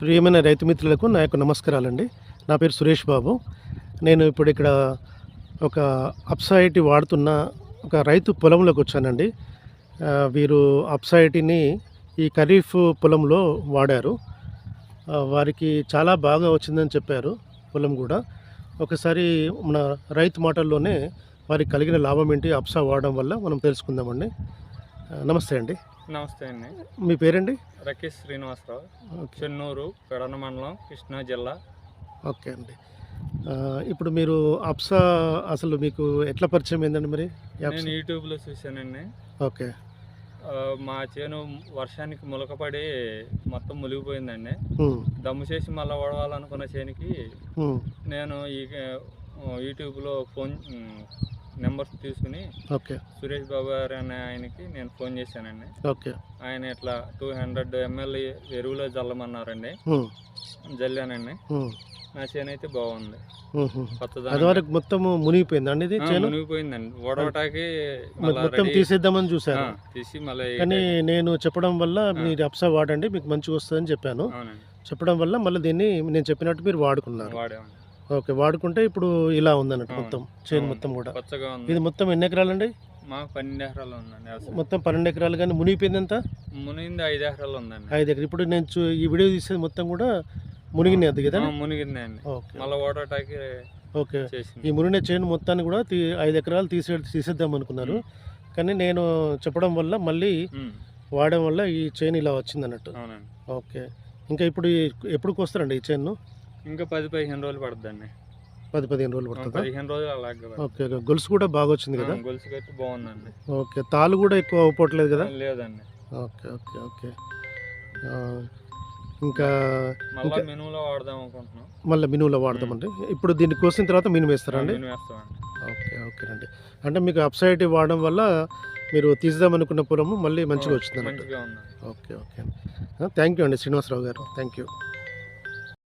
ప్రియమైన రైతు మిత్రులకు నా యొక్క నమస్కారాలండి. నా పేరు సురేష్ బాబు. నేను ఇప్పుడు ఇక్కడ ఒక అప్సైటీ వాడుతున్న ఒక రైతు పొలంలోకి వచ్చానండి. వీరు అప్సైటీని ఈ ఖరీఫ్ పొలంలో వాడారు. వారికి చాలా బాగా వచ్చిందని చెప్పారు పొలం కూడా. ఒకసారి మన రైతు మాటల్లోనే వారికి కలిగిన లాభం ఏంటి అప్సా వాడడం వల్ల మనం తెలుసుకుందామండి. నమస్తే అండి. నమస్తే అండి. మీ పేరండి? రకేష్ శ్రీనివాసరావు, చెన్నూరు, పెడన మండలం, కృష్ణా జిల్లా. ఓకే అండి. ఇప్పుడు మీరు అప్సా అసలు మీకు ఎట్లా పరిచయం అయిందండి మరి? నేను యూట్యూబ్లో చూశానండి. ఓకే. మా చేను వర్షానికి ములకపడి మొత్తం మునిగిపోయిందండి. దమ్ము చేసి మళ్ళీ వడవాలనుకున్న చేనికి నేను ఈ యూట్యూబ్లో ఫోన్ నెంబర్స్ తీసుకుని ఓకే సురేష్ బాబు గారు అనే ఆయనకి నేను ఫోన్ చేశానండి. ఓకే. ఆయన ఇట్లా 200 ml ఎరువులో జల్లమన్నారండి. జల్లానండి. నా చేను అయితే బాగుంది. వరకు మొత్తం మునిగిపోయిందండి. ఇది చేను మునిగిపోయిందండి. వడవటాకి మొత్తం తీసేద్దామని చూసాను. తీసి మళ్ళీ కానీ నేను చెప్పడం వల్ల మీరు అప్సా వాడండి మీకు మంచిగా వస్తుందని చెప్పాను. చెప్పడం వల్ల మళ్ళీ దీన్ని నేను చెప్పినట్టు మీరు వాడుకున్నారు. ఓకే. వాడుకుంటే ఇప్పుడు ఇలా ఉందన్నట్టు మొత్తం చేను మొత్తం కూడా. ఇది మొత్తం ఎన్ని ఎకరాలండి? మాకు 12 ఎకరాలు ఉందండి. మొత్తం 12 ఎకరాలు. కానీ మునిగిపోయింది ఎంత? మునిగింది 5 ఎకరాలు ఉందండి. 5 ఎకరాలు. ఇప్పుడు నేను ఈ వీడియో తీసేది మొత్తం కూడా మునిగినది కదా? మునిగిందండి. ఓకే. మళ్ళీ వాడటానికి ఓకే. ఈ మునిగిన చేను మొత్తాన్ని కూడా 5 ఎకరాలు తీసేద్దాం అనుకున్నారు. కానీ నేను చెప్పడం వల్ల మళ్ళీ వాడడం వల్ల ఈ చేను ఇలా వచ్చింది అన్నట్టు. ఓకే. ఇంకా ఇప్పుడు ఎప్పుడు వస్తారండి ఈ చేను? ఇంకా 10-15 రోజులు పడుతుందండి. 10-15 రోజులు పడుతుంది. 15 రోజులు అలాగే. ఓకే. గొలుసు కూడా బాగా వచ్చింది కదా? గొలుసు అయితే బాగుందండి. ఓకే. తాళ్ళు కూడా ఎక్కువ అవ్వట్లేదు కదా? లేదండి. Okay okay okay. ఇంకా మళ్ళీ మినుములో వాడదాం అనుకుంటున్నాం. మళ్ళీ మినుములో వాడదామండి. ఇప్పుడు దీన్ని కోసిన తర్వాత మినుము వేస్తారండి? వేస్తామండి. ఓకే ఓకే అండి. అంటే మీకు అప్సైటీ వాడడం వల్ల మీరు తీద్దామనుకున్న పొలము మళ్ళీ మంచిగా వచ్చింది. మంచిగా ఉంది. ఓకే ఓకే అండి. థ్యాంక్ యూ అండి శ్రీనివాసరావు గారు. Thank you.